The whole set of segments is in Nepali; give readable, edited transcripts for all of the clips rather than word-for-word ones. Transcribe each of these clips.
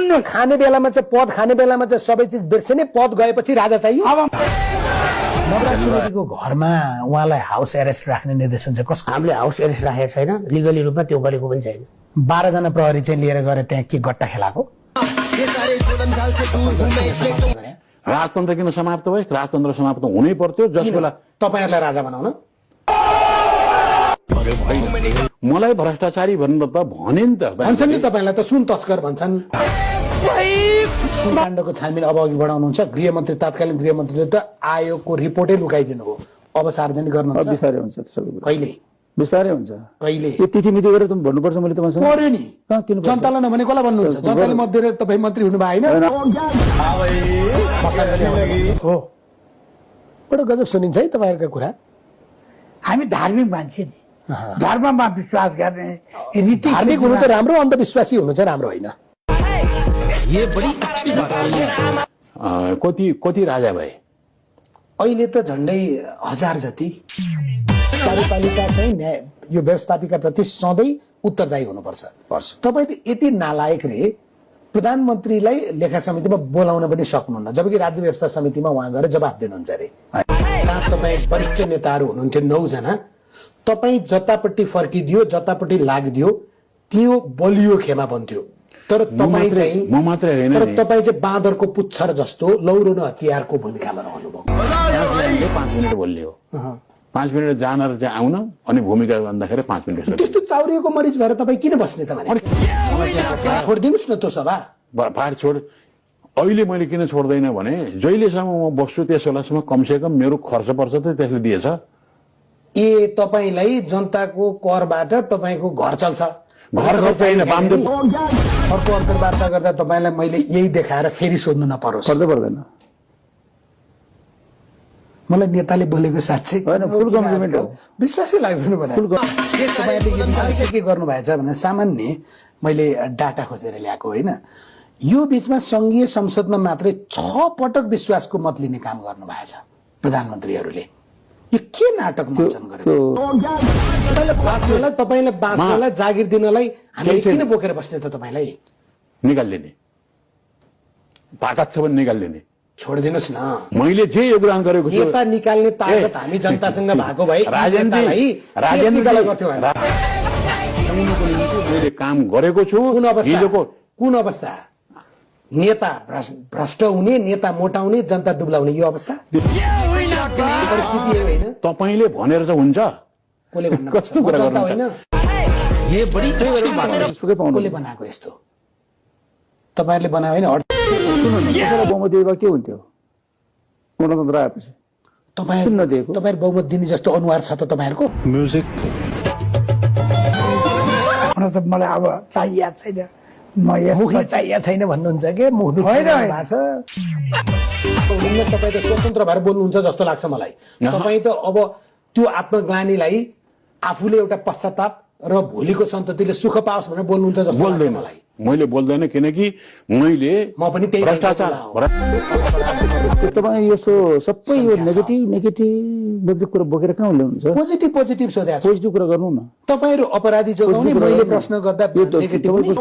सुन्नु खाने बेलामा चाहिँ पद खाने बेलामा चाहिँ सबै चिज बिर्सिने पद गएपछि राजा चाहियो। अब नवराज सुवेदीको घरमा उहाँलाई हाउस एरेस्ट राख्ने निर्देशन चाहिँ कसको? हामीले हाउस एरेस्ट राखेको छैन, लिगली रूपमा त्यो गरेको पनि छैन। 12 जना प्रहरी चाहिँ लिएर गएर त्यहाँ के गट्टा खेलाको? राजतन्त्र किन समाप्त भयो? राजतन्त्र समाप्त हुनै पर्थ्यो जस बेला तपाईहरुलाई राजा बनाउन। मलाई भ्रष्टाचारी भनेर त भने नि त भन्छन् नि, तपाईलाई त सुन तस्कर भन्छन्। सुकाण्डको छानबिन अब अघि बढाउनुहुन्छ। गृहमन्त्री तत्कालीन गृहमन्त्रीले त आयोगको रिपोर्टै लुकाइदिनु हो, अब सार्वजनिक गर्नुहुन्छ। बिस्तारै हुन्छ सबै कुरा, कहिले बिस्तारै हुन्छ। कहिले यो तिथि मिति गरेर तुम भन्नुपर्छ। मैले तपाईसँग पर्यो नि, कहाँ किन जनतालाई नभने कसलाई भन्नुहुन्छ? जनताले मत दिएर तपाईँ मन्त्री हुनु भयो होइन? हो, बडो गजब सुनिन्छ है तपाईँहरूका कुरा। हामी धार्मिक मान्छे नि, धर्ममा विश्वास गर्ने रीति। धार्मिक हुनु त राम्रो, अन्धविश्वासी हुनु चाहिँ राम्रो होइन। कति राजा भए? अहिले त झन्डै 1000 जति। कार्यपालिका चाहिँ यो व्यवस्थापिका प्रति सधैँ उत्तरदायी हुनुपर्छ। तपाईँ त यति नालायक रे, प्रधानमन्त्रीलाई लेखा समितिमा बोलाउन पनि सक्नुहुन्न, जबकि राज्य व्यवस्था समितिमा उहाँ गएर जवाफ दिनुहुन्छ अरे। तपाईँ वरिष्ठ नेताहरू हुनुहुन्थ्यो 9 जना, तपाईँ जतापट्टि फर्किदियो, जतापट्टि लाग्दियो त्यो बलियो खेमा बन्थ्यो। तर तपाईँ चाहिँ म मात्रै होइन, तर तपाईँ चाहिँ बाँदरको पुच्छर जस्तो लौरो न हतियारको भूमिकामा रहनुभयो। 5 मिनट बोल्ने हो, 5 मिनट जान चाहिँ आउन, अनि भूमिका भन्दाखेरि 5 मिनट। त्यस्तो चाउरिएको मरिच भएर तपाईँ किन बस्ने त भने? छोडिदिनुहोस् न त्यो सभा, पार छोड। अहिले मैले किन छोड्दैन भने जहिलेसम्म म बस्छु त्यस बेलासम्म कमसेकम मेरो खर्च पर्छ त त्यसले दिएछ। ए तपाईलाई जनताको करबाट तपाईको घर चल्छ? घर छैन, अर्को अन्तर्वार्ता गर्दा तपाईलाई मैले यही देखाएर फेरि सोध्नु नपरोस्। पर्दैन। मलाई नेताले बोलेको साँच्चै फुल कम्प्लिमेन्ट हो, विश्वासै लाग्दैन भने। तपाईँले के गर्नु भएछ भने सामान्य मैले डाटा खोजेर ल्याएको होइन, यो बीचमा संघीय संसदमा मात्रै 6 पटक विश्वासको मत लिने काम गर्नु भएछ प्रधानमन्त्रीहरूले। यो के नाटक मञ्चन गरेको? तपाईलाई बाँच्नलाई जागिर दिनलाई हामीले किन बोकेर बस्ने त? तपाईँलाई निकाल्दिने ताकत छ भने निकाल्दिने, छोडिदिनुहोस् न। मैले जे योगदान गरेको छु, नेता निकाल्ने ताकत हामी जनतासँग भएको भए मैले काम गरेको छु। कुन अवस्था? नेता भ्रष्ट हुने, नेता मोटाउने, जनता दुब्लाउने, यो अवस्था परिस्थिति होइन। तपाईले भनेर चाहिँ हुन्छ? कस्तो कुरा गर्नुहुन्छ? कसले बनाएको यस्तो? तपाईहरुले बनायो होइन? बहुमत दिए के हुन्थ्यो गणतन्त्र आएपछि? तपाईहरु बहुमत दिने जस्तो अनुहार छ त तपाईहरुको? म्युजिक मलाई अब चाहिएको छैन, मुखले चाहिएको छैन भन्नुहुन्छ के? मुख भएको छ। तपाईँ त स्वतन्त्र भएर बोल्नुहुन्छ जस्तो लाग्छ मलाई। तपाईँ त अब त्यो आत्मग्लानीलाई आफूले एउटा पश्चाताप र भोलिको सन्ततिले सुख पाओस् भनेर बोल्नुहुन्छ जस्तो लाग्छ मलाई। मैले बोल्दैन, किनकि म पनि त्यही भ्रष्टाचार। तपाईँ यस्तो सबै यो नेगेटिभ कुरा बोकेर कहाँ ल्याउनुहुन्छ? पोजिटिभ सोधेको छु। पोजिटिभ कुरा गर्नु न। तपाईहरु अपराधी जोगाउने, मैले प्रश्न गर्दा नेगेटिभ नि।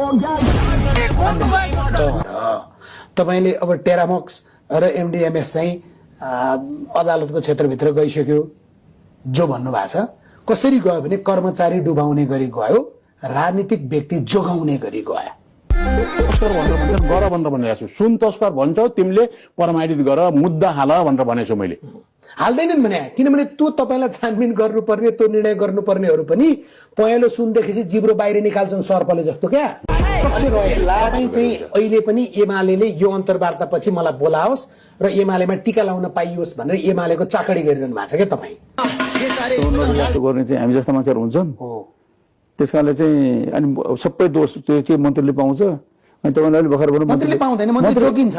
तपाईले अब टेरामक्स र एमडीएमएस चाहिँ अदालतको क्षेत्रभित्र गइसक्यो जो भन्नुभएको छ। कसरी गयो भने कर्मचारी डुबाउने गरी गयो, राजनीतिक व्यक्ति जोगाउने गरी गयो। तस्कर गर भनेर भनिरहेको छु। सुन तस्कर भन्छौ तिमीले, प्रमाणित गर, मुद्दा हाल भनेर भनेछु मैले। हाल्दैनन् भने, किनभने त्यो तपाईलाई छानबिन गर्नुपर्ने, त्यो निर्णय गर्नुपर्नेहरू पनि पहेँलो सुनदेखि जिब्रो बाहिर निकाल्छन् सर्पले जस्तो क्या। तपाईँ चाहिँ अहिले पनि एमालेले यो अन्तर्वार्ता पछि मलाई बोलाओस् र एमालेमा टीका लाउन पाइयोस् भनेर एमालेको चाकडी गरिरहनु भएको छ क्या तपाईँ? गर्ने चाहिँ हामी जस्ता मान्छेहरू हुन्छन्, त्यस कारणले चाहिँ अनि सबै दोष त्यो के मन्त्रीले पाउँछ। अनि तपाईँले अहिले भर्खर भन्नु मन्त्रीले पाउँदैन, मन्त्री जोगिन्छ।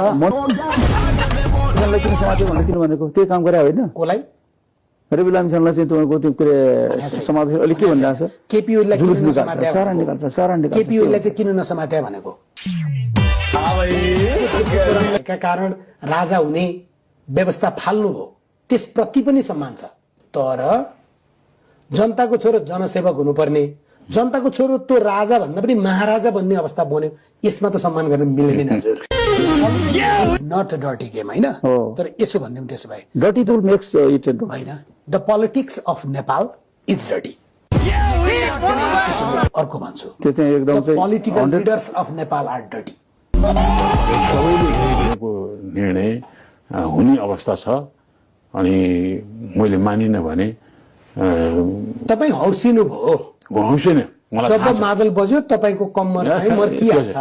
किन समाज भनेर किन भनेको? त्यही काम गरे होइन? कसलाई? रवि लामिछानेलाई चाहिँ तपाईँको त्यो के अरे समाज अहिले के भनिरहेको छ? केपीओलाई जुलुस निकाल्छ, सारा निकाल्छ। केपीओलाई चाहिँ किन नसमात्या भनेको? का कारण राजा हुने व्यवस्था फाल्नु हो, त्यसप्रति पनि सम्मान छ। तर जनताको छोरो जनसेवक हुनुपर्ने, जनताको छोरो त्यो राजा भन्दा पनि महाराजा भन्ने अवस्था बन्यो, यसमा त सम्मान गर्न मिल्दैन हजुर। नट डर्टी गेम होइन, हो। तर यसो भनिदिउँ त्यसो भए डर्टी टुल मेक्स इट होइन, the politics of Nepal is dirty. अर्को भन्छु, त्यो चाहिँ एकदम द चाहिँ political leaders of Nepal are dirty. सबैले लिएको निर्णय हुने अवस्था छ, अनि मैले मानिनँ भने तपाईँ हौसिनु भयो, घुमाउँछु नि मलाई जब थाहा छ। मादल बज्यो तपाईँको कम्मर चाहिँ मर्किहाल्छ।